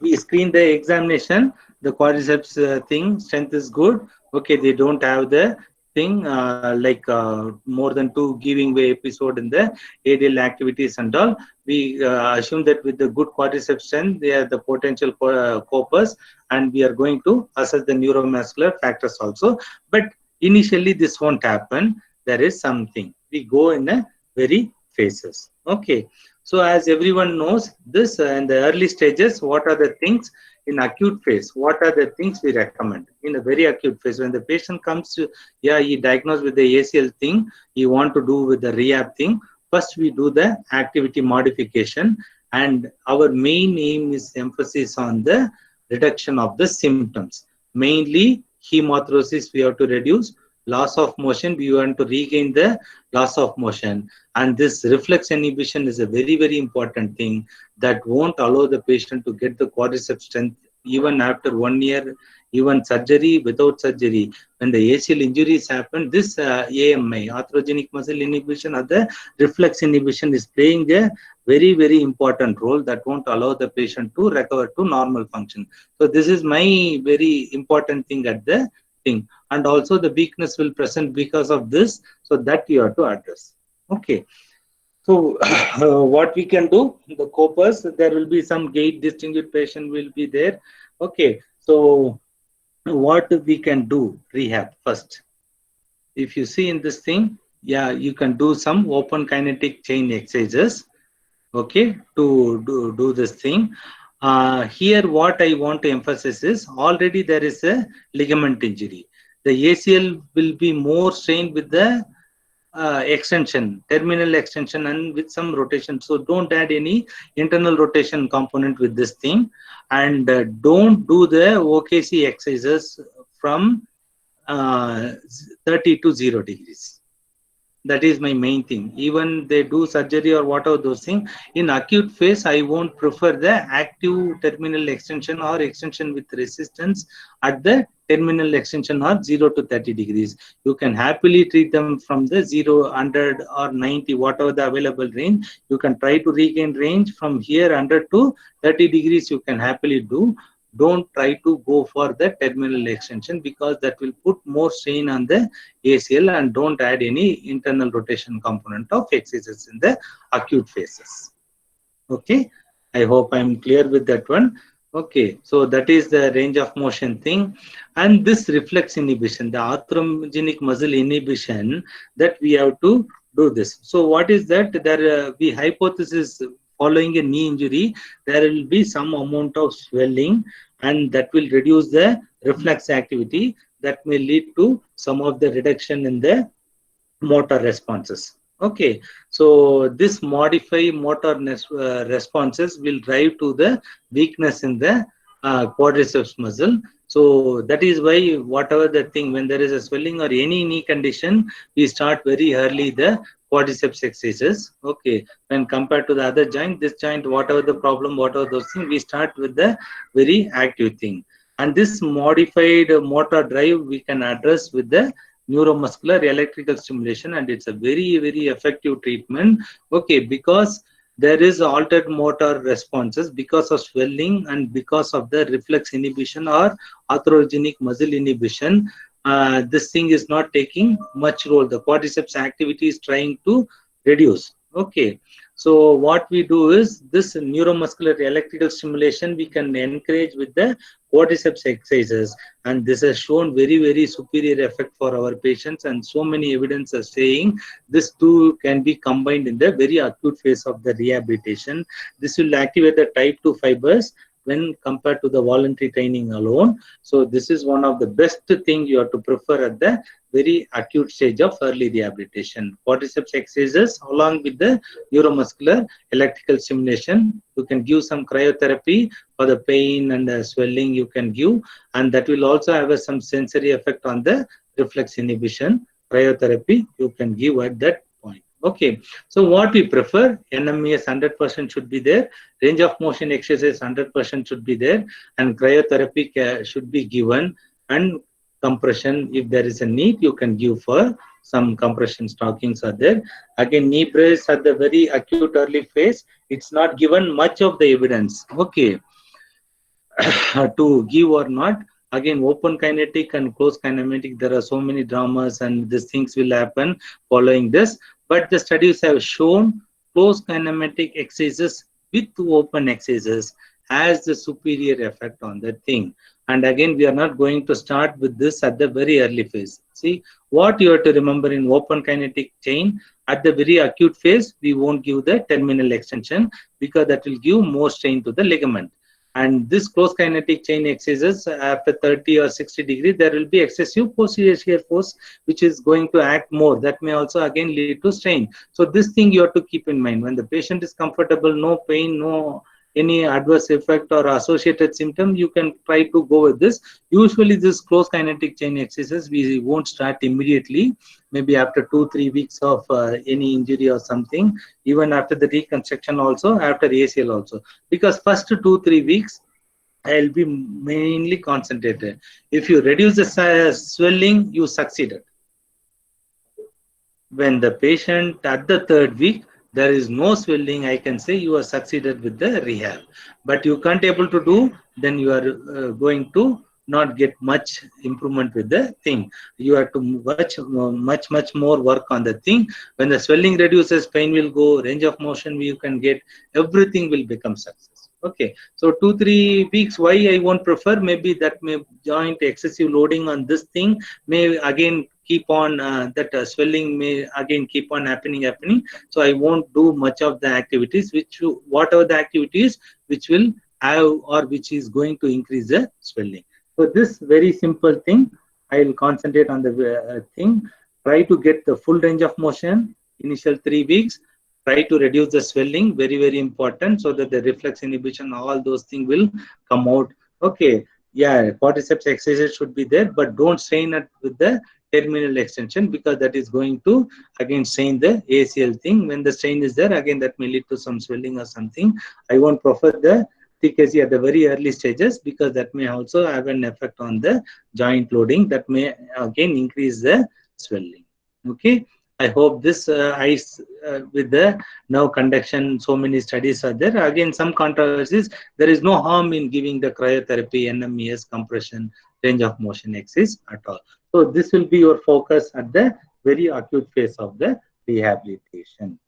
we screen the examination, the quadriceps thing, strength is good. Okay, they don't have the thing more than 2 giving way episode in the ADL activities and all. We assume that with the good quadriceps strength, they are the potential corpus, and we are going to assess the neuromuscular factors also. But initially, this won't happen. There is something. We go in a very phases. Okay. So as everyone knows, this in the early stages, what are the things in acute phase? What are the things we recommend in a very acute phase? When the patient comes to, yeah, he diagnosed with the ACL thing, he want to do with the rehab thing. First, we do the activity modification, and our main aim is emphasis on the reduction of the symptoms. Mainly, hemarthrosis we have to reduce. Loss of motion, we want to regain the loss of motion. And this reflex inhibition is a very, very important thing that won't allow the patient to get the quadriceps strength even after 1 year, even surgery, without surgery. When the ACL injuries happen, this AMI, arthrogenic muscle inhibition, or the reflex inhibition is playing a very, very important role that won't allow the patient to recover to normal function. So this is my very important thing at the thing. And also the weakness will present because of this, so that you have to address. Okay. So what we can do, the corpus, there will be some gait distinguished patient will be there. Okay. So what we can do, rehab first. If you see in this thing, yeah, you can do some open kinetic chain exercises, okay, to do this thing. Here what I want to emphasize is already there is a ligament injury. The ACL will be more strained with the extension, terminal extension, and with some rotation. So don't add any internal rotation component with this thing, and don't do the OKC exercises from 30 to 0 degrees. That is my main thing. Even they do surgery or whatever those things, in acute phase, I won't prefer the active terminal extension or extension with resistance at the terminal extension or 0 to 30 degrees. You can happily treat them from the 0, 100 or 90, whatever the available range. You can try to regain range from here 100 to 30 degrees. You can happily do. Don't try to go for the terminal extension because that will put more strain on the ACL, and don't add any internal rotation component of exercises in the acute phases. Okay, I hope I'm clear with that one. Okay, so that is the range of motion thing. And this reflex inhibition, the arthrogenic muscle inhibition, that we have to do this. So what is that? There we hypothesis following a knee injury, there will be some amount of swelling, and that will reduce the reflex activity. That may lead to some of the reduction in the motor responses. Okay, so this modify motor responses will drive to the weakness in the quadriceps muscle. So that is why whatever the thing, when there is a swelling or any knee condition, we start very early the quadriceps exercises. Okay, when compared to the other joint, this joint, whatever the problem, whatever those things, we start with the very active thing. And this modified motor drive we can address with the neuromuscular electrical stimulation, and it's a very, very effective treatment. Okay, because there is altered motor responses because of swelling and because of the reflex inhibition or arthrogenic muscle inhibition. This thing is not taking much role. The quadriceps activity is trying to reduce. Okay, so what we do is this neuromuscular electrical stimulation we can encourage with the quadriceps exercises, and this has shown very, very superior effect for our patients, and so many evidence are saying this too can be combined in the very acute phase of the rehabilitation. This will activate the type 2 fibers when compared to the voluntary training alone. So this is one of the best thing you have to prefer at the very acute stage of early rehabilitation. Quadriceps exercises along with the neuromuscular electrical stimulation. You can give some cryotherapy for the pain and the swelling you can give, and that will also have some sensory effect on the reflex inhibition. Cryotherapy you can give at that point. Okay, so what we prefer, NMES 100% should be there, range of motion exercise 100% should be there, and cryotherapy should be given, and compression, if there is a need, you can give for some compression stockings are there. Again, knee brace at the very acute early phase, it's not given much of the evidence. Okay, to give or not. Again, open kinetic and close kinematic, there are so many dramas and these things will happen following this. But the studies have shown close kinematic exercises with open exercises has the superior effect on the thing. And again, we are not going to start with this at the very early phase. See, what you have to remember in open kinetic chain, at the very acute phase, we won't give the terminal extension because that will give more strain to the ligament. And this close kinetic chain exercises after 30 or 60 degrees, there will be excessive posterior shear force, which is going to act more. That may also again lead to strain. So this thing you have to keep in mind. When the patient is comfortable, no pain, no any adverse effect or associated symptom, you can try to go with this. Usually this close kinetic chain exercises, we won't start immediately, maybe after 2-3 weeks of any injury or something, even after the reconstruction also, after ACL also, because first 2-3 weeks I'll be mainly concentrated. If you reduce the swelling, you succeeded. When the patient at the 3rd week, there is no swelling, I can say you are succeeded with the rehab. But you can't able to do, then you are going to not get much improvement with the thing. You have to much more work on the thing. When the swelling reduces, pain will go, range of motion you can get, everything will become success. Okay, so 2-3 weeks, why I won't prefer, maybe that may joint excessive loading on this thing may again keep on that swelling may again keep on happening. So I won't do much of the activities whatever the activities which will have or which is going to increase the swelling. So this very simple thing, I will concentrate on the thing. Try to get the full range of motion initial 3 weeks. Try to reduce the swelling, very important, so that the reflex inhibition, all those things will come out. Okay, yeah, quadriceps exercise should be there, but don't strain it with the terminal extension, because that is going to again strain the ACL thing. When the strain is there, again that may lead to some swelling or something. I won't prefer the TKC at the very early stages, because that may also have an effect on the joint loading, that may again increase the swelling. Okay, I hope this with the nerve conduction, so many studies are there. Again, some controversies. There is no harm in giving the cryotherapy, NMES, compression, range of motion exercise at all. So this will be your focus at the very acute phase of the rehabilitation.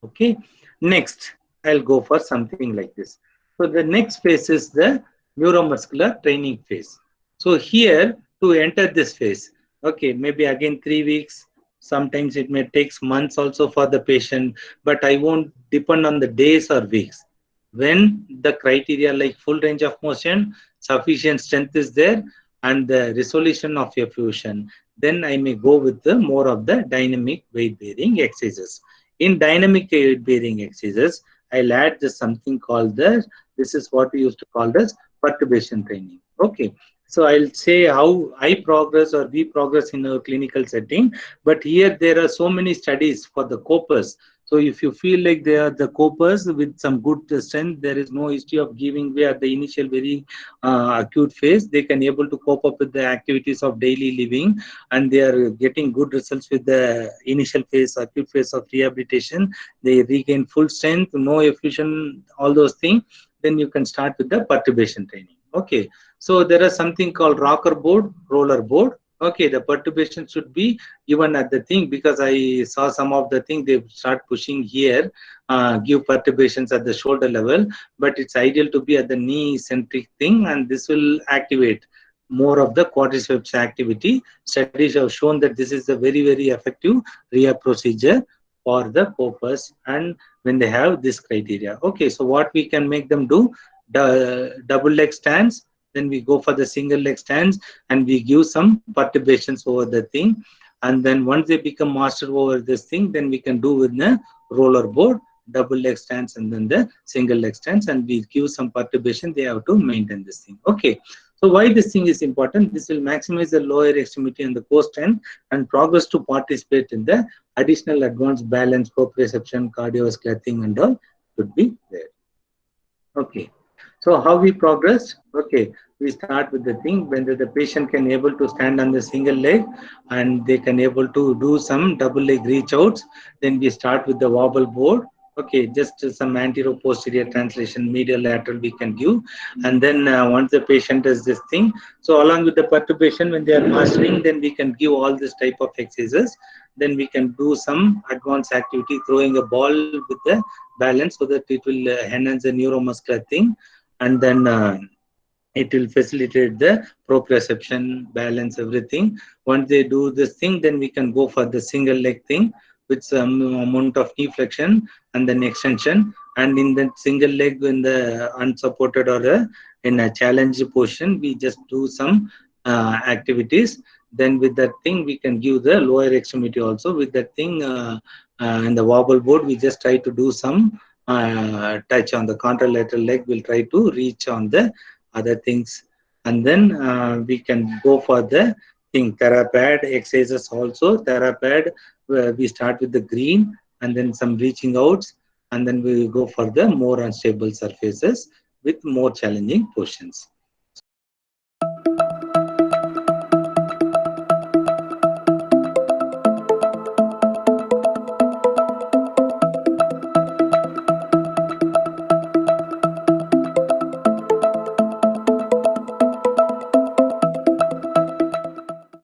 Okay, next I'll go for something like this. So the next phase is the neuromuscular training phase. So here, to enter this phase, okay, maybe again 3 weeks, sometimes it may take months also for the patient, but I won't depend on the days or weeks. When the criteria like full range of motion, sufficient strength is there, and the resolution of your fusion, then I may go with the more of the dynamic weight bearing exercises. In dynamic weight bearing exercises, I'll add this something called this is what we used to call as perturbation training. Okay, so I'll say how I progress or we progress in a clinical setting, but here there are so many studies for the copers. So if you feel like they are the copers with some good strength, there is no history of giving way at the initial very acute phase, they can able to cope up with the activities of daily living, and they are getting good results with the initial phase, acute phase of rehabilitation. They regain full strength, no effusion, all those things. Then you can start with the perturbation training. Okay, so there is something called rocker board, roller board. Okay, the perturbation should be even at the thing, because I saw some of the thing they start pushing here, give perturbations at the shoulder level, but it's ideal to be at the knee centric thing, and this will activate more of the quadriceps activity. Studies have shown that this is a very effective rehab procedure for the purpose, and when they have this criteria. Okay, so what we can make them do, the double leg stands, then we go for the single leg stands, and we give some perturbations over the thing, and then once they become master over this thing, then we can do with the roller board, double leg stands, and then the single leg stands, and we give some perturbation. They have to maintain this thing. Okay, so why this thing is important? This will maximize the lower extremity and the core strength, and progress to participate in the additional advanced balance, proprioception, cardiovascular thing, and all should be there. Okay, so how we progress? Okay, we start with the thing when the patient can able to stand on the single leg, and they can able to do some double leg reach outs. Then we start with the wobble board. Okay, just some anterior posterior translation, medial lateral we can give. And then once the patient does this thing, so along with the perturbation, when they are mastering, then we can give all this type of exercises. Then we can do some advanced activity, throwing a ball with the balance, so that it will enhance the neuromuscular thing. And then it will facilitate the proprioception, balance, everything. Once they do this thing, then we can go for the single leg thing with some amount of knee flexion and then extension. And in the single leg, in the unsupported or in a challenge position, we just do some activities. Then with that thing, we can give the lower extremity also. With that thing, in the wobble board, we just try to do some touch on the contralateral leg. We'll try to reach on the other things. And then we can go for the thing therapad exercises also. Therapad, we start with the green and then some reaching outs, and then we go for the more unstable surfaces with more challenging positions.